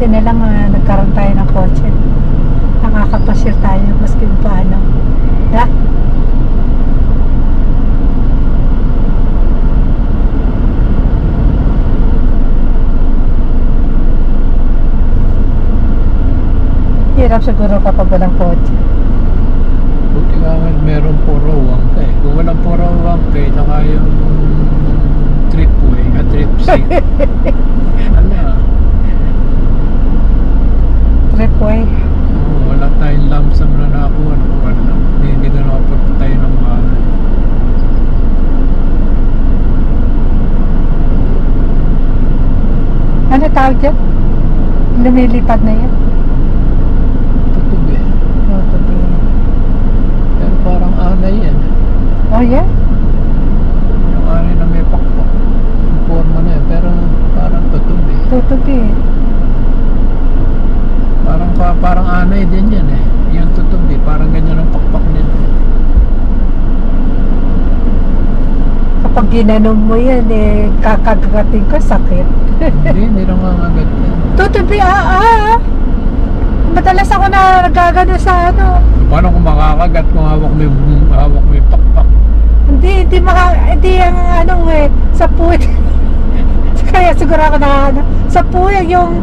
Buti na lang nagkaroon tayo ng kotse. Nakakapasyal tayo maski paano. Da? Hirap siguro kapag walang kotse. Buti nga meron 401k. Kung walang 401k, saka yung tripway at tripsy. Ano? Tripway. Wala tayong lump sum na nakakuha. Wala. Hindi na nakapunta tayo ng bahay. Ano tawag dyan? Lumilipad na yan. Tutubi. Tutubi. Pero parang anay yan. Oh yeah? Yung anay na may pakpak. Yung forma na yan. Pero parang tutubi. Tutubi. Parang anay din yan eh. Yung tutubi. Parang ganyan ang pakpak nila. Kapag ginanom mo yan, kakagating ko, sakit. Hindi nangangagat yan. Tutubi, Madalas ako na nagagano sa ano. Paano kung makakagat kung hawak mo yung pakpak? Hindi ang ano sa puwet. Kaya siguro ako na ano, sa puwet, yung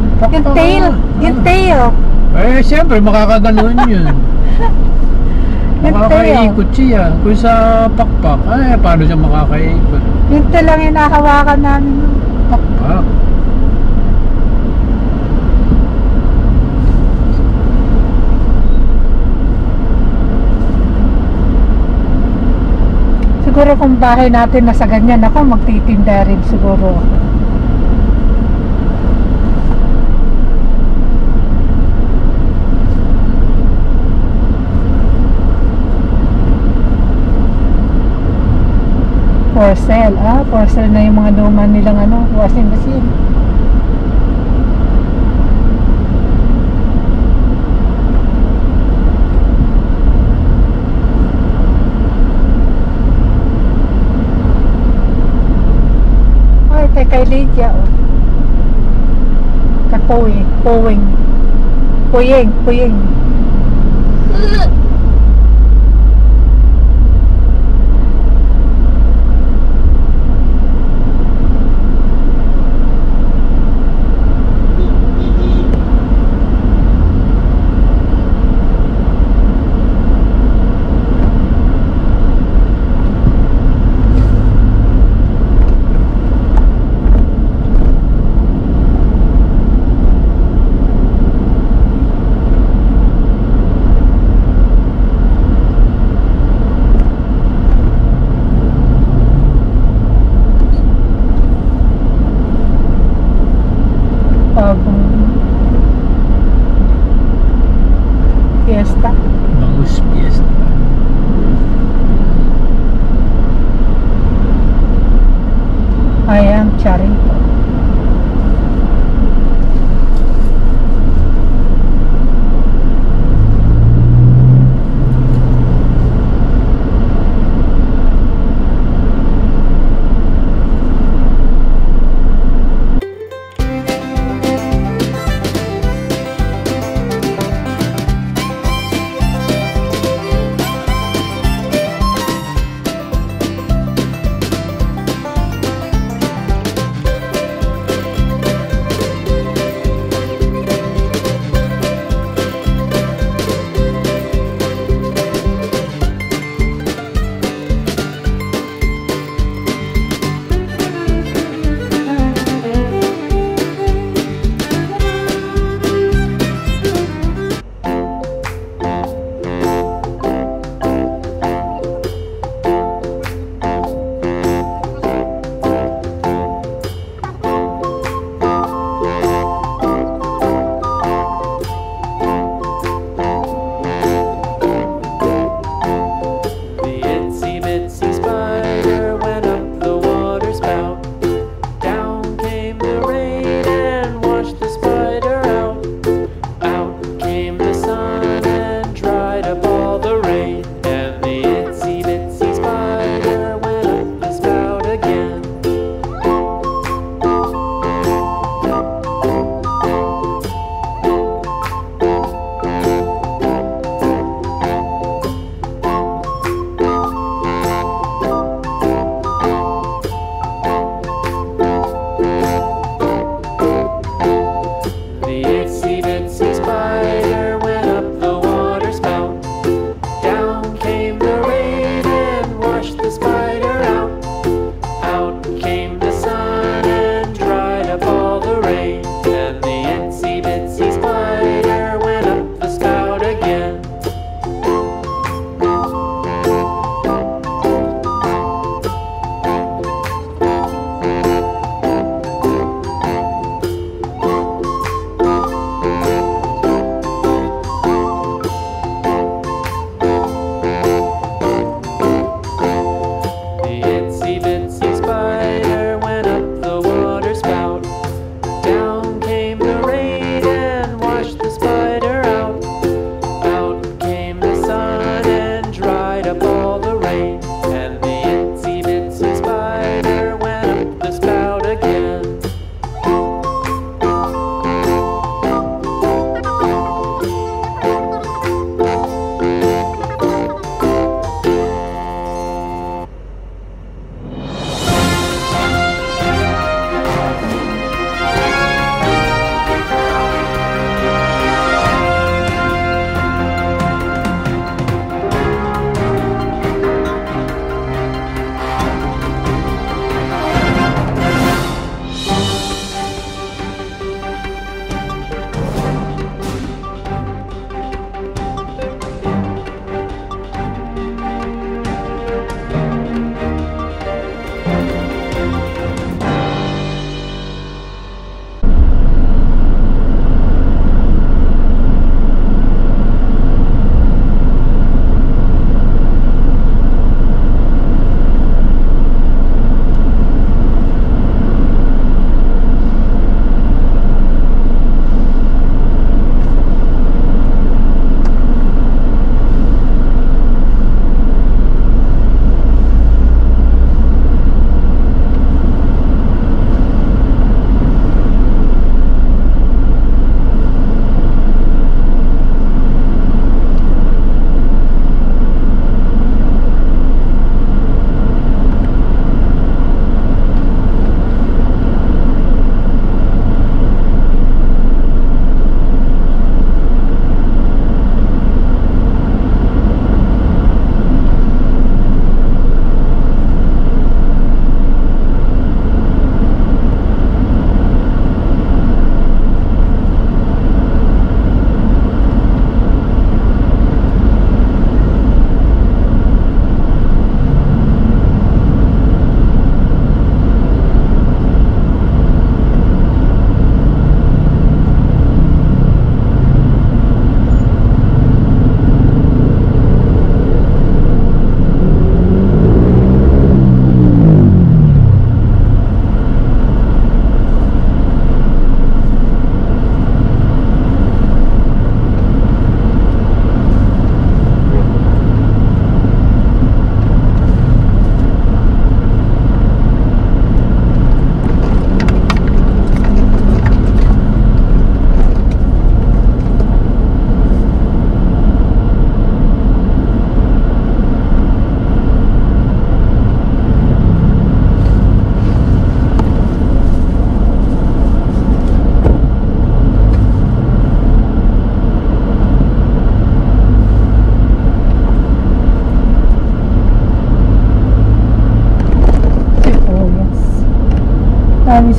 tail. Yung tail. Eh, siyempre, makakaganon yun. Makakaikot siya. Kung sa pakpak, paano siya makakaikot? Yung tail lang yung nakahawakan namin. Pakpak. Siguro kung bahay natin nasa ganyan, ako magtitinda rin siguro ako. For sale. For sale na yung mga luma nilang washing machine. Kay Lydia, Puying.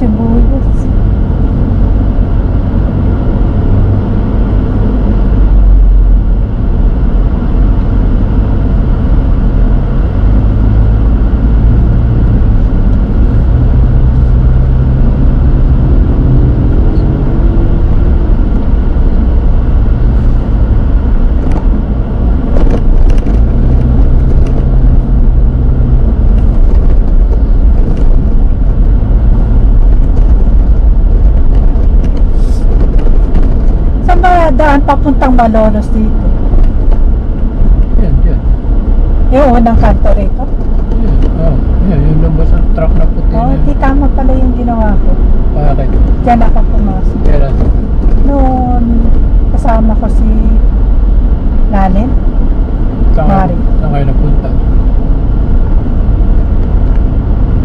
sibuyas. Daan papuntang Malolos dito. Yan. Yung unang kanto rito. Yan, yung lumabas ang truck na puti na Di tama pala yung ginawa ko. Bakit? Diyan ako pumasok. Kaya Noon, kasama ko si Lalin. Mari. saan kayo napunta?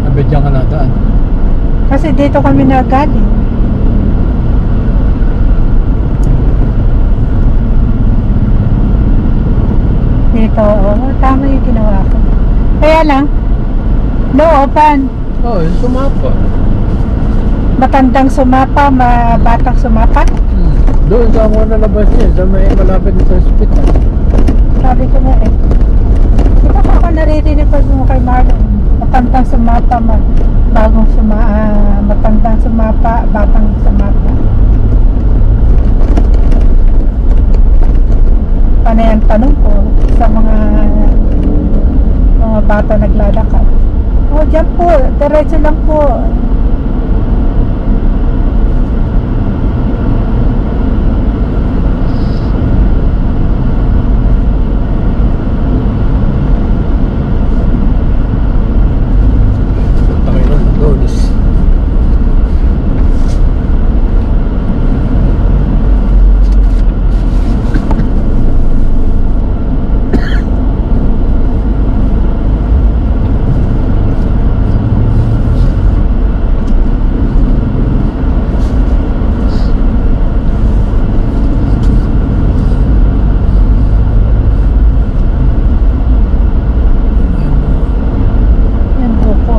Abedyan ka na daan. Kasi dito kami nagaling. Dito, tama yung ginawa ko. Kaya lang, looban. Yung sumapa. Matandang sumapa, batang sumapa. Doon sa ako nalabas niya, sa may malapit sa hospital. Sabi ko nga eh. Di ba ako naririnig pa mo kay Marlon? Matandang sumapa, matandang sumapa, batang sumapa. Ano yung tanong ko sa mga bata naglalakad? Dyan po, diretso lang po.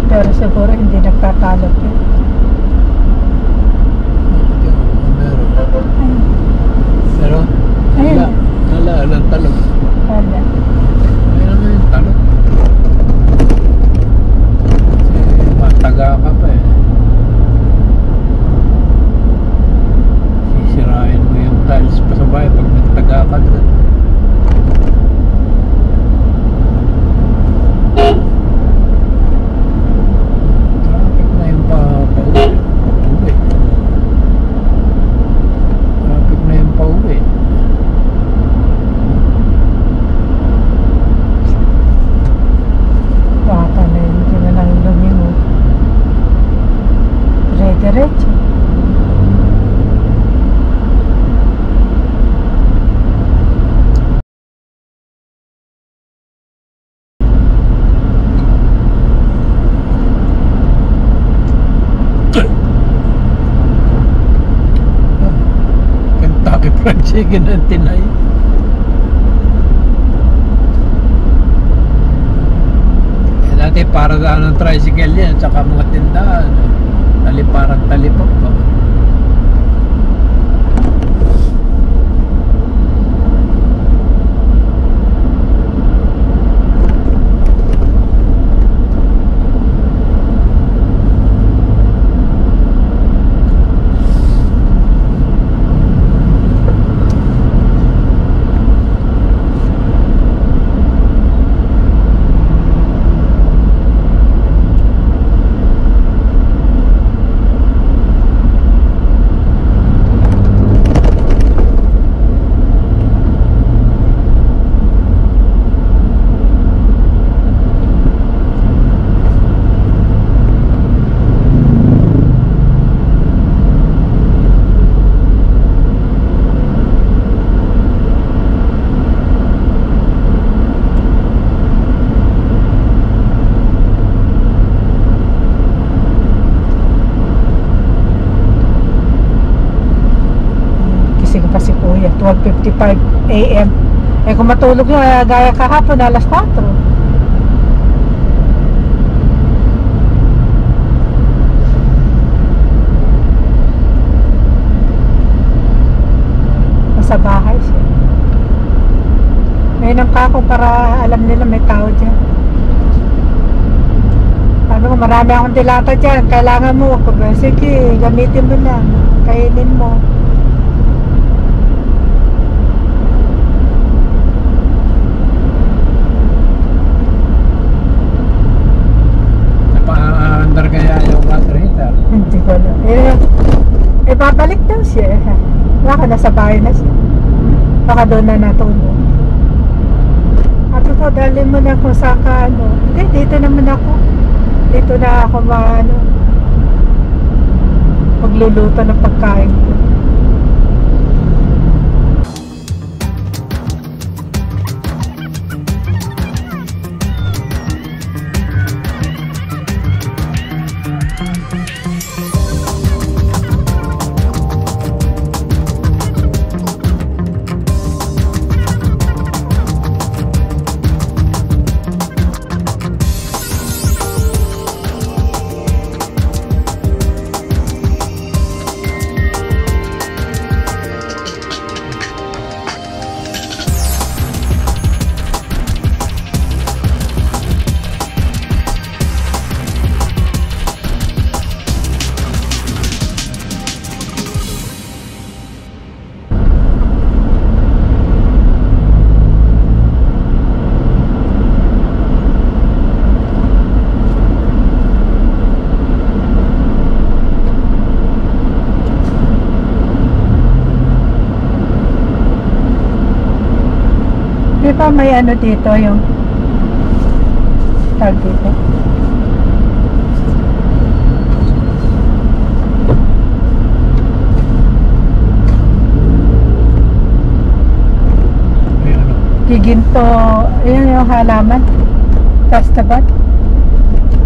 Pero siguro hindi nagtatalog yun. Pero? Ayun. Walang talog. Wala. Ayun naman yung talog. Kasi mataga ka pa eh. Sisirain mo yung tiles pa sa bahay pag nagtaga ka doon. Diretso. Kentucky Fried Chicken ang tinay. Dati para daan ng tricycle yan, tsaka mga tindahan. Taliparang talipok pa. pa si Kuya, 12:55 AM. Kung matulog na gaya kahapon, alas 4. Mainom ka ako para alam nila may tao dyan. Sabi ko, marami akong dilata dyan. Kailangan mo. Sige, gamitin mo lang. Kainin mo. Napa-under kaya yung water heater. Hindi ko alam. Babalik daw siya. Baka nasa bahay na siya. Baka doon na natulog. Sabi ko, dali mo na kung saan ka ano. Hindi, dito naman ako. Dito na ako magluluto ng pagkain ko. Di ba may ano dito yung tag dito? May ano? Giginto, yun yung halaman. Tastabat.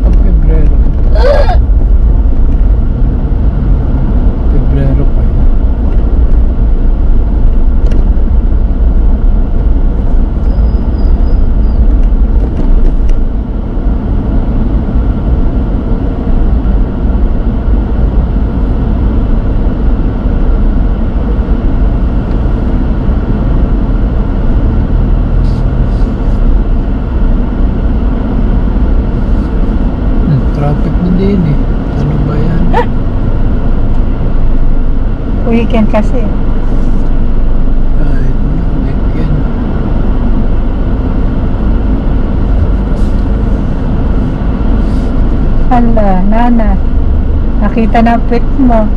Pebrero. Pebrero pa yun. Traffic na din eh. Ano ba yan? Weekend kasi. Kahit na, weekend. Hala, nana. Nakita na pit mo.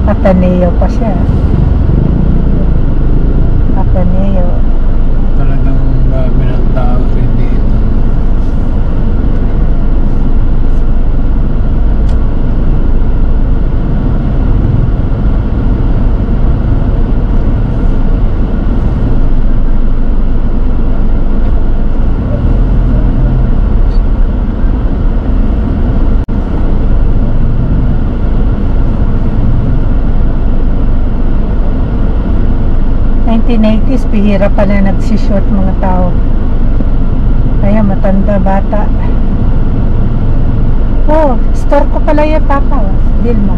Ateneo pa siya. Ateneo. Talagang marami ng tao rin dito. s bihira pa na nagsishort mga tao. Kaya matanda, bata. Oh, store ko pala yan, Papa. Dilma.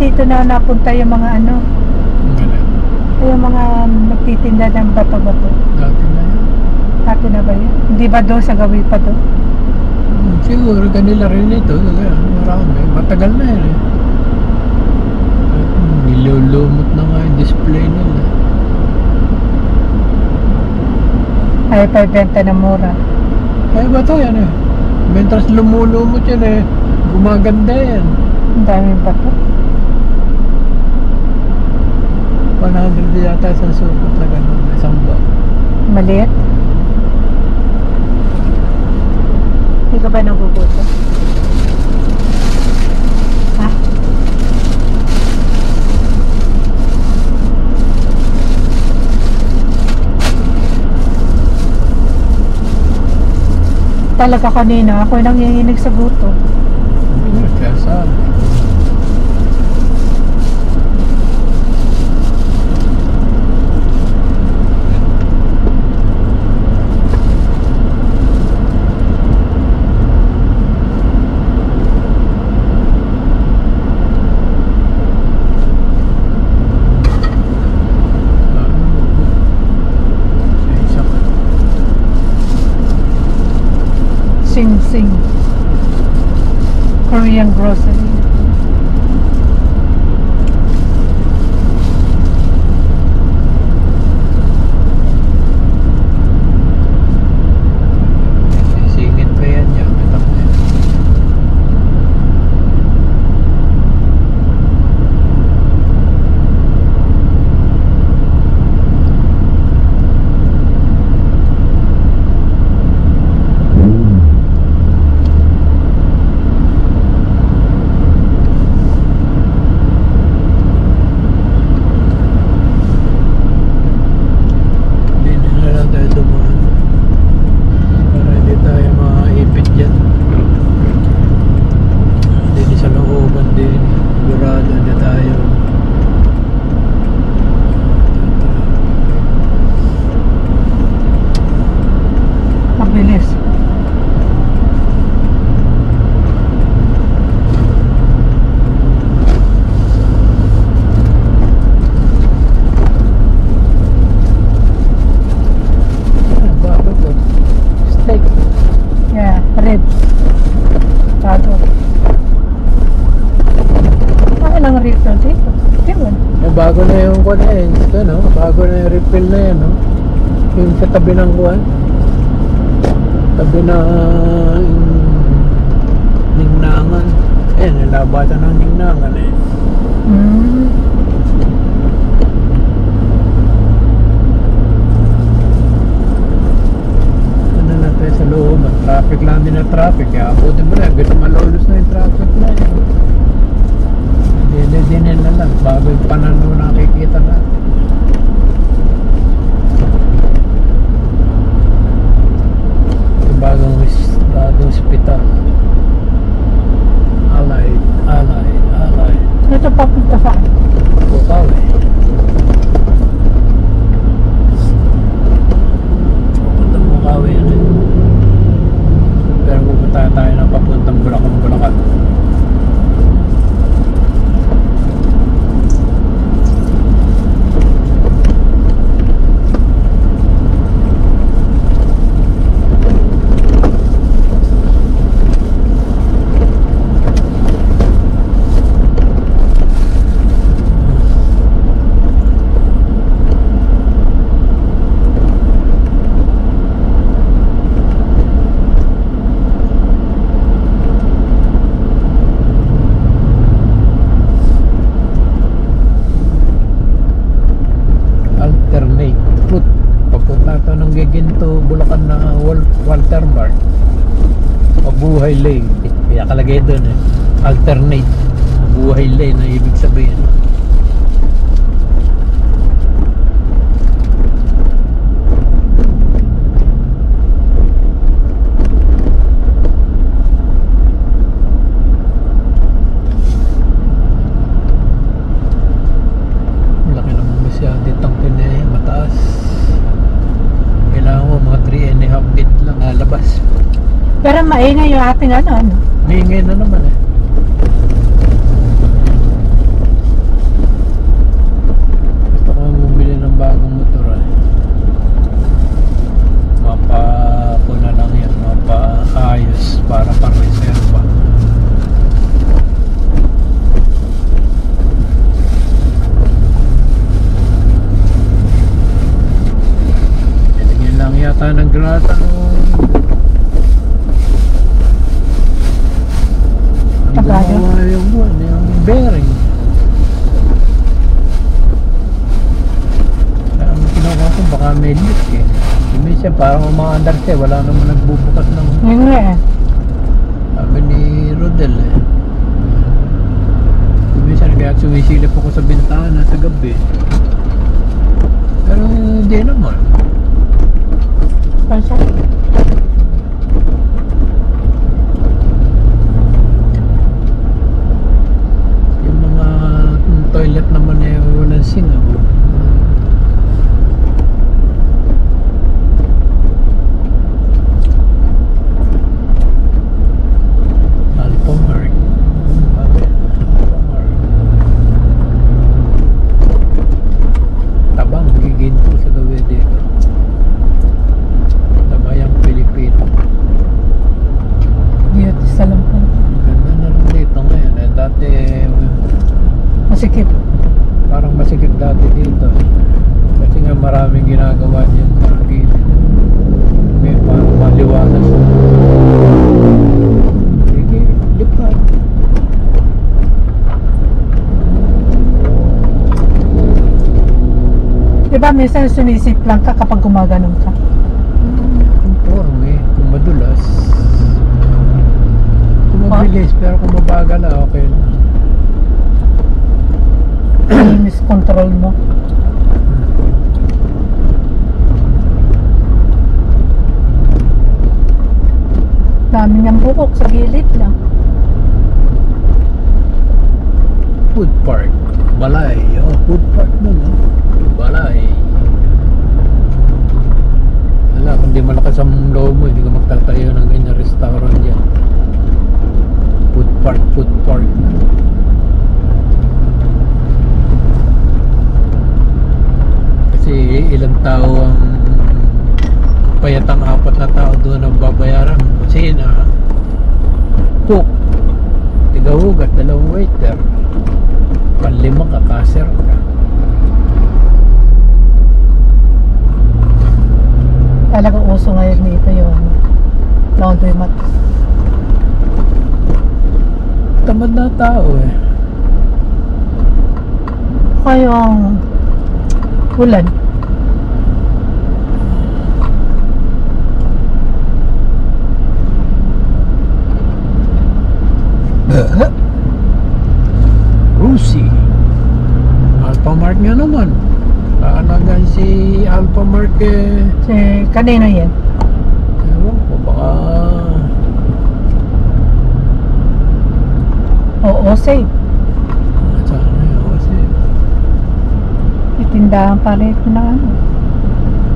Dito na napunta yung mga ano, yung mga nagtitinda ng bato-bato. Dati na yan. Dati na ba yun? Hindi ba doon sa gawi pa doon? Siguro kanila rin ito. Marami. Matagal na yan eh. Nilulumot na nga yung display nila. Ay, paibenta na mura. Ay, bato yan eh. Mentras lumulumot yan eh. Gumaganda yan. Ang daming bato. 100 yata isang supot na gano'n, isang ba? Maliit? Hindi ka ba nagugutom? Ha? Talaga kanina, ako nanginginig sa gutom. Kaya saan? Korean grocery. Sisingit pa yan niya. Kita mo yan. Hindi na lang tayo dumaan. Para hindi tayo maipit dyan. Hindi sa looban din. Sigurado hindi tayo. Mabilis. Bakit to? Steak. Yeah, ribs. Bago. Lang rito dito. Diyan. Bago na yung kuwan eh. Ano? Bago na yung refill na yan. No? Yung sa tabi ng kuwan. Tabi na Ningnangan. Nilabatan ng Ningnangan eh. Hmm. Ano na tayo sa loob. Traffic lang din na traffic. Kaya abutin mo na. Gano'n malolos na yung traffic na yun. Dinin na lang. Bago yung panano nakikita natin. Ito bagong hospital. Allied. Ito papunta saan? Bukaw eh. Papuntang Bukaw yan eh. Pero pupunta tayo ng papuntang Bulacan. Alternate route. Papunta ito ng Giginto, Bulacan na Walter Mart. Mabuhay lane. Kaya kalagay doon eh. Alternate. Mabuhay lane na ibig sabihin. Laki naman masyado itong mataas. Kailangan mo mga 3.5 feet lang labas. Pero maingay yung ating ano. Maingay na naman eh. Gusto ko bumili ng bagong motor eh. Mapa na lang yan. Mapa-ayos para pang-reserva. Nilagyan lang yata ng grata nung Tagado? gumawa yung bearing. Kaya ang kinuha ko baka may leak eh. Minsan parang umaandar siya, wala naman nagbubukas ng Yun nga eh. sabi ni Rodel eh. Minsan kaya sumisilip ako sa bintana sa gabi. Pero hindi naman. Pansa. Yung mga toilet naman eh walang singaw. Alphamart. Tabang Giginto sa Gawede. Dabayang Pilipinas. Masikip. Parang masikip dati dito. Kasi nga maraming ginagawa dyan sa gilid. May parang maliwanas. Sige, lipat. Diba minsan sumisip lang ka kapag gumaganon ka? Conforme, kung madulas. Kung mabilis, pero kung mabagal okay lang. Miscontrol mo. Dami niyang bukok sa gilid lang. Food park. Balay. Oh, food park nun. Oh. Balay. Wala, kung di malakas ang loob mo, hindi ka magtatayo ng ganyan restaurant dyan. Food park, food park. Kasi ilang tao ang payatang 4 na tao doon ang babayaran. Kasi na cook, tigahugat, 2 waiter, 5 ka, kaser ka. Talagang uso ngayon dito yung laundry mat. Tamad na tao eh. Kayong ulan. Rusi. Alphamart nga naman. Kaanagan si Alphamart eh. Si kanina yan. Ewan ko, baka Oo, safe. sana yun kasi. Itindahan pa rin ito na ano.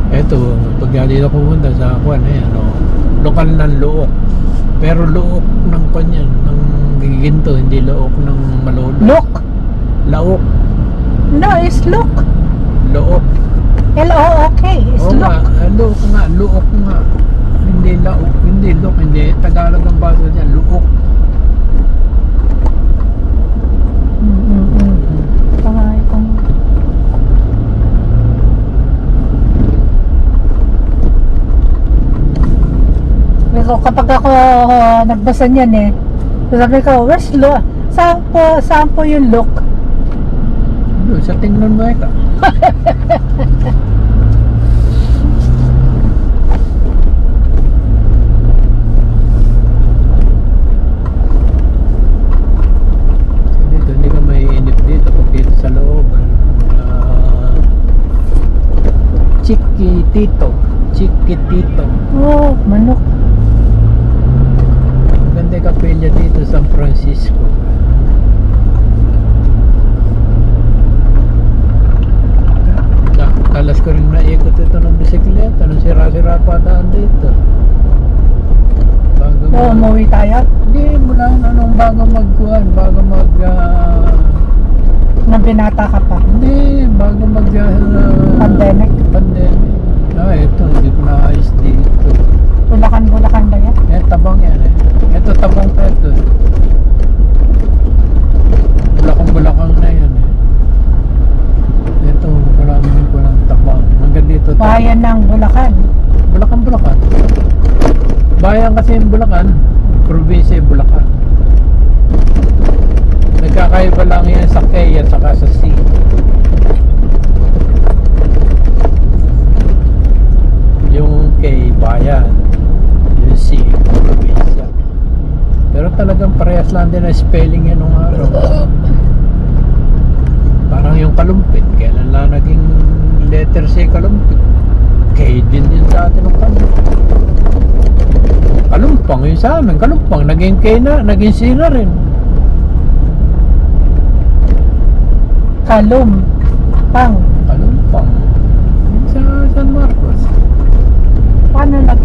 Eto, pag dito pumunta sa Kwan eh, ano, lokal ng Luok. Pero Luok ng Kwan yan, ng giginto, hindi Luok ng Malolo. Look! Laok. No, it's look. Luok. L-O-O-K. It's Oo look. nga, Luok nga, Luok nga. Hindi Laok, hindi Luok, hindi. Tagalog ang basa niya, Luok. Pangay kong... Kapag ako nagbasa niyan eh, sabi ko, where's look? Saan po yung look? Doon, sa tingnan mo eka. Dito, hindi ka maiinip dito pag dito sa loob. Chiquitito. Chiquitito. Oh, manok. Ganda yung kapilya dito sa San Francisco. Talas ko rin naikot ito ng bisikleta nung sira-sira pa daan dito. Bago Oo, umuwi tayo. Hindi, mula nung bago magkuhan, bago mag Nang binata ka pa. hindi, bago mag Pandemic. Pandemic. Ito, hindi ko naayos dito. Bulacan ba yan? Tabang yan eh. Ito, tabang pa ito. Bulacan na yan eh. Ito, maraming ko ng tabang. Hanggang dito. Bayan ng Bulacan. Bulacan. Bayan kasi yung Bulacan, probinsya yung Bulacan. Nagkakaiba lang yan sa K at saka sa C. Yung K, bayan. Yung C, probinsya. Pero talagang parehas lang din na spelling yan nung araw. Parang yung kalumpit, kailan lang naging letter C kalumpit. K din yun dati nung kalumpit. Kalumpang yun sa amin, kalumpang, naging K na, naging C na rin. Kalumpang. Kalumpang. Yun sa San Marcos. Paano nag